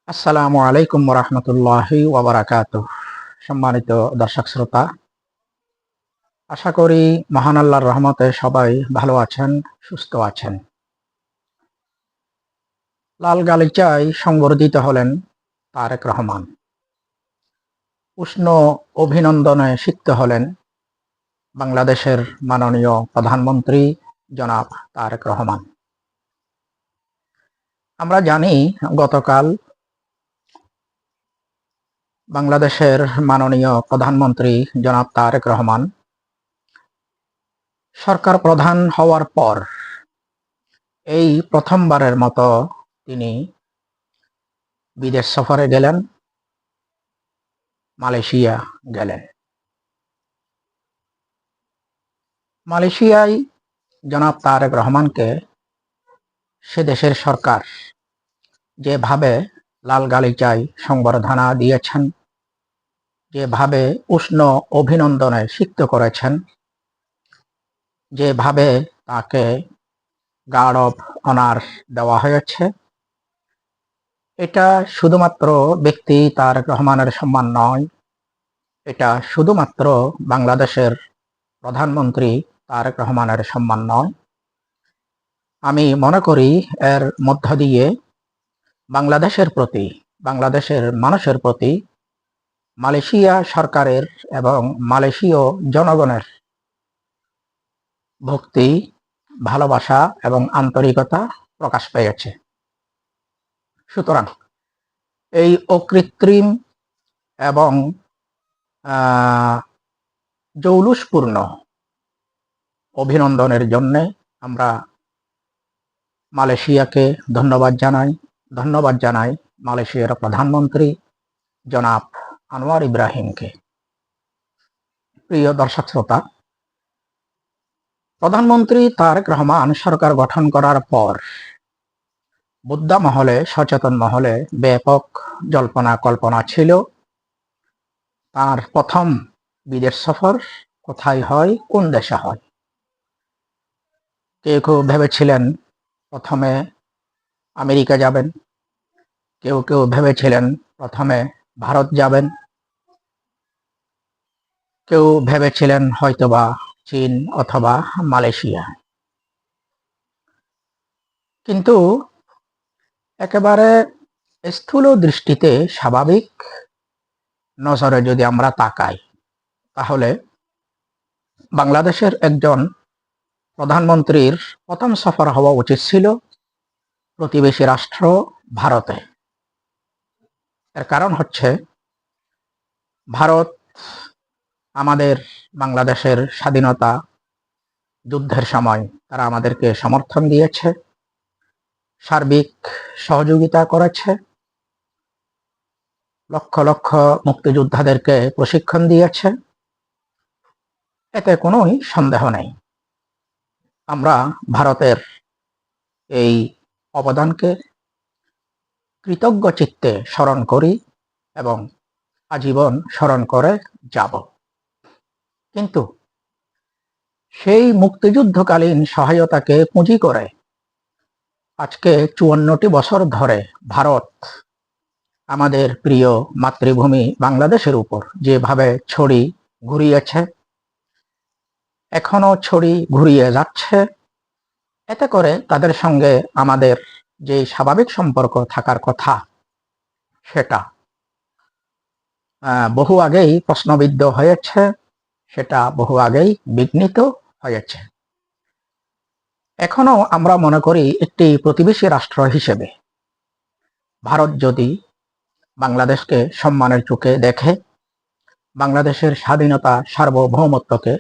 আসসালামু আলাইকুম রহমতুল্লাহি ওয়াবারাকাতুহ। সম্মানিত দর্শক শ্রোতা, আশা করি মহান আল্লাহর রহমতে সবাই ভালো আছেন, সুস্থ আছেন। লাল গালিচায় সংবর্ধিত হলেন তারেক রহমান। উষ্ণ অভিনন্দনে সিক্ত হলেন বাংলাদেশের মাননীয় প্রধানমন্ত্রী জনাব তারেক রহমান। আমরা জানি গতকাল বাংলাদেশের মাননীয় প্রধানমন্ত্রী জনাব তারেক রহমান সরকার প্রধান হওয়ার পর এই প্রথমবারের মতো তিনি বিদেশ সফরে গেলেন, মালয়েশিয়া গেলেন। মালয়েশিয়ায় জনাব তারেক রহমানকে সে দেশের সরকার যেভাবে লাল গালিচায় সংবর্ধনা দিয়েছেন, যেভাবে উষ্ণ অভিনন্দনে সিক্ত করেছেন, যেভাবে তাকে গার্ড অফ অনার দেওয়া হয়েছে, এটা শুধুমাত্র ব্যক্তি তারেক রহমানের সম্মান নয়, এটা শুধুমাত্র বাংলাদেশের প্রধানমন্ত্রী তারেক রহমানের সম্মান নয়। আমি মনে করি এর মধ্য দিয়ে বাংলাদেশের প্রতি, বাংলাদেশের মানুষের প্রতি মালয়েশিয়া সরকারের এবং মালয়েশীয় জনগণের ভক্তি, ভালোবাসা এবং আন্তরিকতা প্রকাশ পেয়েছে। সুতরাং এই অকৃত্রিম এবং জৌলুসপূর্ণ অভিনন্দনের জন্য আমরা মালয়েশিয়াকে ধন্যবাদ জানাই মালয়েশিয়ার প্রধানমন্ত্রী জনাব আনোয়ার ইব্রাহিমকে। প্রিয় দর্শক শ্রোতা, প্রধানমন্ত্রী তারেক রহমান সরকার গঠন করার পর বুদ্ধা মহলে, সচেতন মহলে ব্যাপক জল্পনা কল্পনা ছিল তার প্রথম বিদেশ সফর কোথায় হয়, কোন দেশে হয়। কেউ কেউ ভেবেছিলেন প্রথমে আমেরিকা যাবেন, কেউ কেউ ভেবেছিলেন প্রথমে ভারত যাবেন, কেউ ভেবেছিলেন হয়তোবা চীন অথবা মালয়েশিয়া। কিন্তু একেবারে স্থূল দৃষ্টিতে স্বাভাবিক নজরে যদি আমরা তাকাই, তাহলে বাংলাদেশের একজন প্রধানমন্ত্রীর প্রথম সফর হওয়া উচিত ছিল প্রতিবেশী রাষ্ট্র ভারতে। এর কারণ হচ্ছে ভারত আমাদের বাংলাদেশের স্বাধীনতা যুদ্ধের সময় তারা আমাদেরকে সমর্থন দিয়েছে, সার্বিক সহযোগিতা করেছে, লক্ষ লক্ষ মুক্তিযোদ্ধাদেরকে প্রশিক্ষণ দিয়েছে, এতে কোনো সন্দেহ নেই। আমরা ভারতের এই অবদানকে কৃতজ্ঞ চিত্তে স্মরণ করি এবং আজীবন স্মরণ করে যাব। কিন্তু সেই মুক্তিযুদ্ধকালীন সহায়তাকে পুঁজি করে আজকে 54টি বছর ধরে ভারত আমাদের প্রিয় মাতৃভূমি বাংলাদেশের উপর যেভাবে ছড়ি ঘুরিয়েছে, এখনো ছড়ি ঘুরিয়ে যাচ্ছে, এতে করে তাদের সঙ্গে আমাদের যে স্বাভাবিক সম্পর্ক থাকার কথা সেটা বহু আগেই প্রশ্নবিদ্ধ হয়েছে, সেটা বহু আগেই বিঘ্নিত হয়েছে। এখনো আমরা মনে করি একটি প্রতিবেশী রাষ্ট্র হিসেবে ভারত যদি বাংলাদেশকে সম্মানের চোখে দেখে, বাংলাদেশের স্বাধীনতা সার্বভৌমত্বকে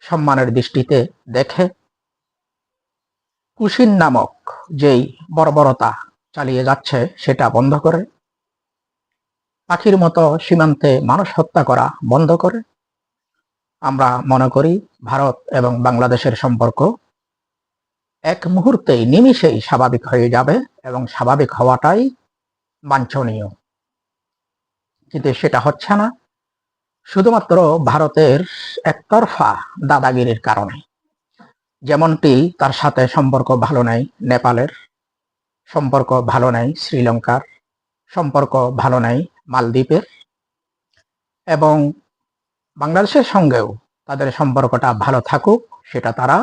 সম্মানের দৃষ্টিতে দেখে, কুশিন নামক যেই বর্বরতা চালিয়ে যাচ্ছে সেটা বন্ধ করে, পাখির মতো সীমান্তে মানুষ হত্যা করা বন্ধ করে, আমরা মনে করি ভারত এবং বাংলাদেশের সম্পর্ক এক মুহূর্তেই, নিমিষেই স্বাভাবিক হয়ে যাবে এবং স্বাভাবিক হওয়াটাই বাঞ্ছনীয়। কিন্তু সেটা হচ্ছে না, শুধুমাত্র ভারতের একতরফা দাদাগিরির কারণে। যেমনটি তার সাথে সম্পর্ক ভালো নেই নেপালের, সম্পর্ক ভালো নেই শ্রীলঙ্কার, সম্পর্ক ভালো নেই মালদ্বীপের, এবং বাংলাদেশের সঙ্গেও তাদের সম্পর্কটা ভালো থাকুক সেটা তারা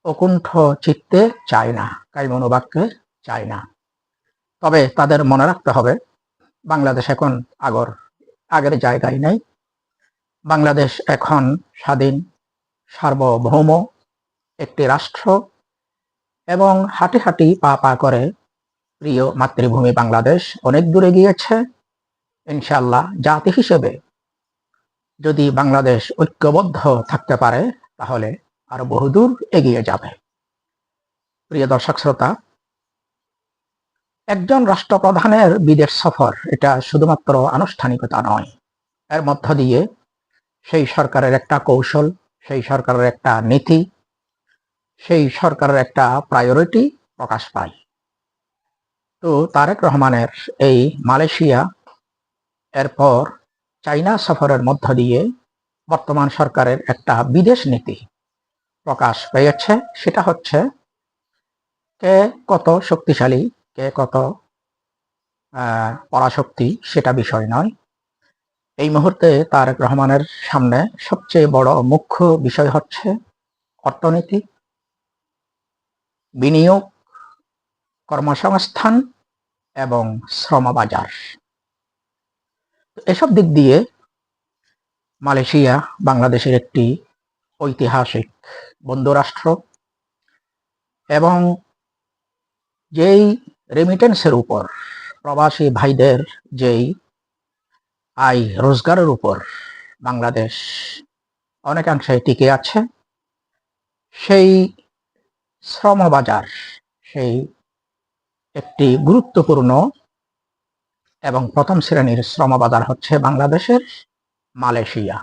অকুণ্ঠ চিত্তে চায় না, কায়মনোবাক্যে চায় না। তবে তাদের মনে রাখতে হবে বাংলাদেশ এখন আগের জায়গায় নেই। বাংলাদেশ এখন স্বাধীন সার্বভৌম একটি রাষ্ট্র, এবং হাঁটি হাঁটি পা পা করে প্রিয় মাতৃভূমি বাংলাদেশ অনেক দূরে গিয়েছে। ইনশাআল্লাহ জাতি হিসেবে যদি বাংলাদেশ ঐক্যবদ্ধ থাকতে পারে তাহলে আরো বহুদূর এগিয়ে যাবে। প্রিয় দর্শক শ্রোতা, একজন রাষ্ট্রপ্রধানের বিদেশ সফর এটা শুধুমাত্র আনুষ্ঠানিকতা নয়, এর মধ্য দিয়ে সেই সরকারের একটা কৌশল, সেই সরকারের একটা নীতি, সেই সরকারের একটা প্রায়োরিটি প্রকাশ পায়। তো তারেক রহমানের এই মালয়েশিয়া এরপর চাইনা সফরের মধ্য দিয়ে বর্তমান সরকারের একটা বিদেশ নীতি প্রকাশ পেয়েছে। সেটা হচ্ছে কে কত শক্তিশালী, কে কত পরাশক্তি সেটা বিষয় নয়। এই মুহূর্তে তারেক রহমানের সামনে সবচেয়ে বড় মুখ্য বিষয় হচ্ছে অর্থনীতি, বিনিয়োগ, কর্মসংস্থান এবং শ্রমবাজার। এসব দিক দিয়ে মালয়েশিয়া বাংলাদেশের একটি ঐতিহাসিক বন্ধুরাষ্ট্র, এবং যেই রেমিটেন্সের উপর, প্রবাসী ভাইদের যেই আয় রোজগারের উপর বাংলাদেশ অনেকাংশে টিকে আছে, সেই শ্রমবাজার, সেই একটি গুরুত্বপূর্ণ এবং প্রথম শ্রেণীর শ্রমবাজার হচ্ছে বাংলাদেশের মালয়েশিয়া।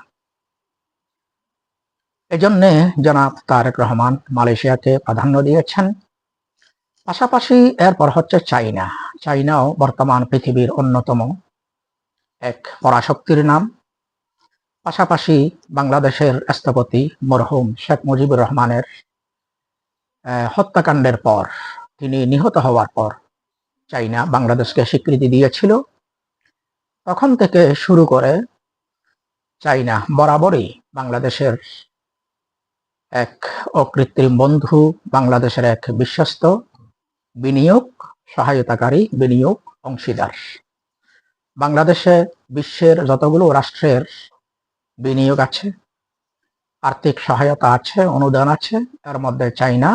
এজন্যে জনাব তারেক রহমান মালয়েশিয়াকে প্রাধান্য দিয়েছেন। পাশাপাশি এরপর হচ্ছে চাইনা। চাইনাও বর্তমান পৃথিবীর অন্যতম এক পরাশক্তির নাম। পাশাপাশি বাংলাদেশের স্থপতি মরহুম শেখ মুজিবুর রহমানের হত্যাকাণ্ডের পর, তিনি নিহত হওয়ার পর চাইনা বাংলাদেশকে স্বীকৃতি দিয়েছিল। তখন থেকে শুরু করে চাইনা বরাবরই বাংলাদেশের এক অকৃত্রিম বন্ধু, বাংলাদেশের এক বিশ্বস্ত বিনিয়োগ সহায়তাকারী, বিনিয়োগ অংশীদার। বাংলাদেশে বিশ্বের যতগুলো রাষ্ট্রের বিনিয়োগ আছে, আর্থিক সহায়তা আছে, অনুদান আছে, এর মধ্যে চাইনা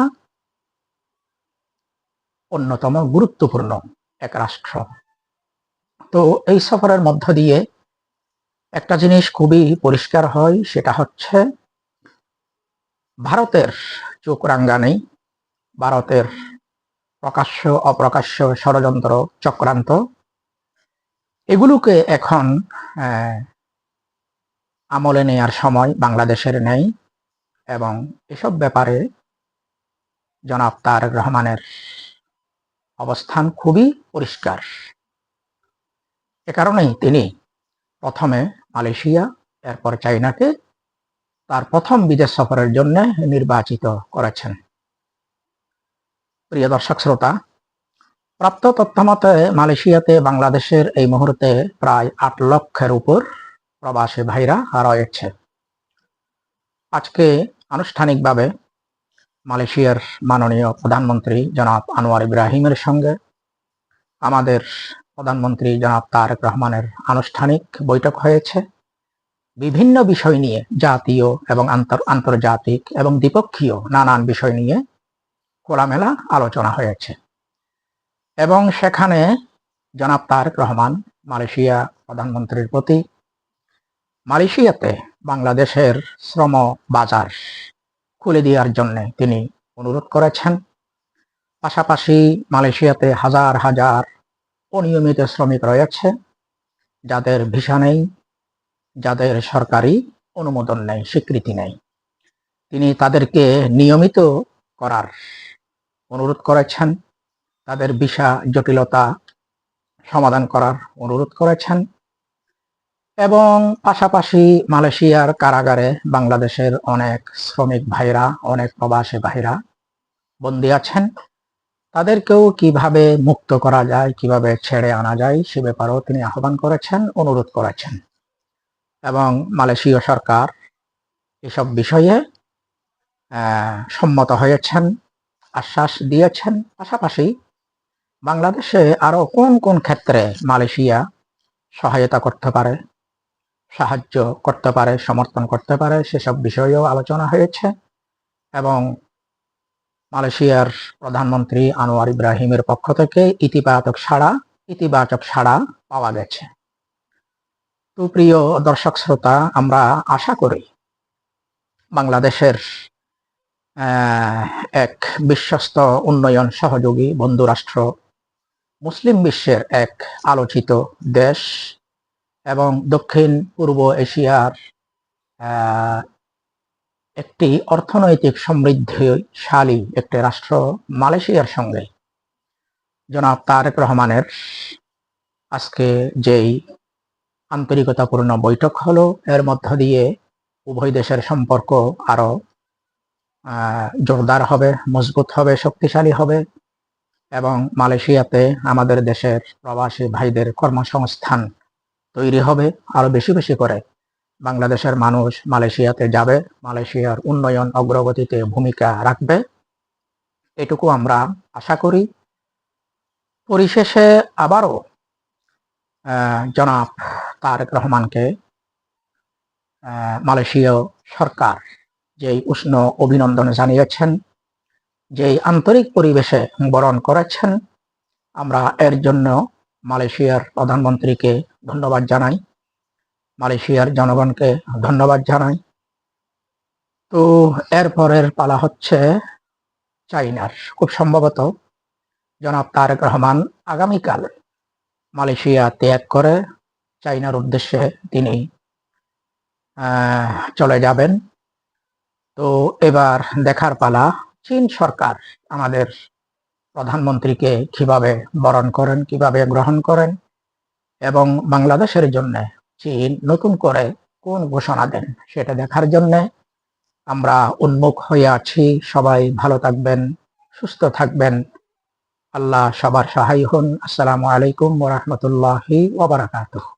অন্যতম গুরুত্বপূর্ণ এক রাষ্ট্র। তো এই সফরের মধ্য দিয়ে একটা জিনিস খুবই পরিষ্কার হয়, সেটা হচ্ছে ভারতের চোখ রাঙ্গানি, ভারতের প্রকাশ্য অপ্রকাশ্য ষড়যন্ত্র চক্রান্ত, এগুলোকে এখন আমলে নেয়ার সময় বাংলাদেশের নেই, এবং এসব ব্যাপারে জনাব তারেক রহমানের অবস্থান খুবই পরিষ্কার। এ কারণেই তিনি প্রথমে মালয়েশিয়া, এরপর চাইনাকে তার প্রথম বিদেশ সফরের জন্য নির্বাচিত করেছেন। প্রিয় দর্শক শ্রোতা, প্রাপ্ত তথ্যমতে মালয়েশিয়াতে বাংলাদেশের এই মুহূর্তে প্রায় 8 লক্ষের উপর প্রবাসী ভাইরা রয়েছে। আজকে আনুষ্ঠানিকভাবে মালয়েশিয়ার মাননীয় প্রধানমন্ত্রী জনাব আনোয়ার ইব্রাহিমের সঙ্গে আমাদের প্রধানমন্ত্রী জনাব তারেক রহমানের আনুষ্ঠানিক বৈঠক হয়েছে। বিভিন্ন বিষয় নিয়ে, জাতীয় এবং আন্তর্জাতিক এবং দ্বিপক্ষীয় নানান বিষয় নিয়ে খোলামেলা আলোচনা হয়েছে, এবং সেখানে জনাব তারেক রহমান মালয়েশিয়া প্রধানমন্ত্রীর প্রতি মালয়েশিয়াতে বাংলাদেশের শ্রম বাজার খুলে দেওয়ার জন্য তিনি অনুরোধ করেছেন। পাশাপাশি মালয়েশিয়াতে হাজার হাজার অনিয়মিত শ্রমিক রয়েছে, যাদের ভিসা নেই, যাদের সরকারি অনুমোদন নেই, স্বীকৃতি নেই। তিনি তাদেরকে নিয়মিত করার অনুরোধ করেছেন, তাদের ভিসা জটিলতা সমাধান করার অনুরোধ করেছেন, এবং পাশাপাশি মালয়েশিয়ার কারাগারে বাংলাদেশের অনেক শ্রমিক ভাইরা, অনেক প্রবাসী ভাইরা বন্দী আছেন। তাদেরকেও কিভাবে মুক্ত করা যায়, কিভাবে ছেড়ে আনা যায় সে ব্যাপারেও তিনি আহ্বান করেছেন, অনুরোধ করেছেন। এবং মালয়েশীয় সরকার এসব বিষয়ে সম্মত হয়েছেন, আশ্বাস দিয়েছেন। পাশাপাশি বাংলাদেশে আরো কোন কোন ক্ষেত্রে মালয়েশিয়া সহায়তা করতে পারে, সাহায্য করতে পারে, সমর্থন করতে পারে সেসব বিষয়েও আলোচনা হয়েছে। এবং মালয়েশিয়ার প্রধানমন্ত্রী আনোয়ার ইব্রাহিমের পক্ষ থেকে ইতিবাচক সাড়া পাওয়া গেছে। তো প্রিয় দর্শক শ্রোতা, আমরা আশা করি বাংলাদেশের এক বিশ্বস্ত উন্নয়ন সহযোগী বন্ধু রাষ্ট্র, মুসলিম বিশ্বের এক আলোচিত দেশ এবং দক্ষিণ পূর্ব এশিয়ার একটি অর্থনৈতিক সমৃদ্ধশালী একটি রাষ্ট্র মালয়েশিয়ার সঙ্গে জনাব তারেক রহমানের আজকে যেই আন্তরিকতাপূর্ণ বৈঠক হলো, এর মধ্য দিয়ে উভয় দেশের সম্পর্ক আরো জোরদার হবে, মজবুত হবে, শক্তিশালী হবে এবং মালয়েশিয়াতে আমাদের দেশের প্রবাসী ভাইদের কর্মসংস্থান তৈরি হবে। আরো বেশি বেশি করে বাংলাদেশের মানুষ মালয়েশিয়াতে যাবে, মালয়েশিয়ার উন্নয়ন অগ্রগতিতে ভূমিকা রাখবে, এটুকু আমরা আশা করি। পরিশেষে আবারও জনাব তারেক রহমানকে মালয়েশীয় সরকার যেই উষ্ণ অভিনন্দন জানিয়েছেন, যেই আন্তরিক পরিবেশে বরণ করেছেন, আমরা এর জন্য মালয়েশিয়ার প্রধানমন্ত্রীকে ধন্যবাদ জানাই, মালয়েশিয়ার জনগণকে ধন্যবাদ জানাই। তো এরপরের পালা হচ্ছে চাইনার। খুব সম্ভবত জনাব তারেক রহমান আগামীকাল মালয়েশিয়া ত্যাগ করে চাইনার উদ্দেশ্যে তিনি চলে যাবেন। তো এবার দেখার পালা চীন সরকার আমাদের প্রধানমন্ত্রীকে কিভাবে বরণ করেন, কিভাবে গ্রহণ করেন এবং বাংলাদেশের জন্য চীন নতুন করে কোন ঘোষণা দেন সেটা দেখার জন্য আমরা উন্মুখ হয়ে আছি। সবাই ভালো থাকবেন, সুস্থ থাকবেন, আল্লাহ সবার সহায় হন। আসসালামু আলাইকুম ওয়া রাহমাতুল্লাহি ওয়া বারাকাতুহু।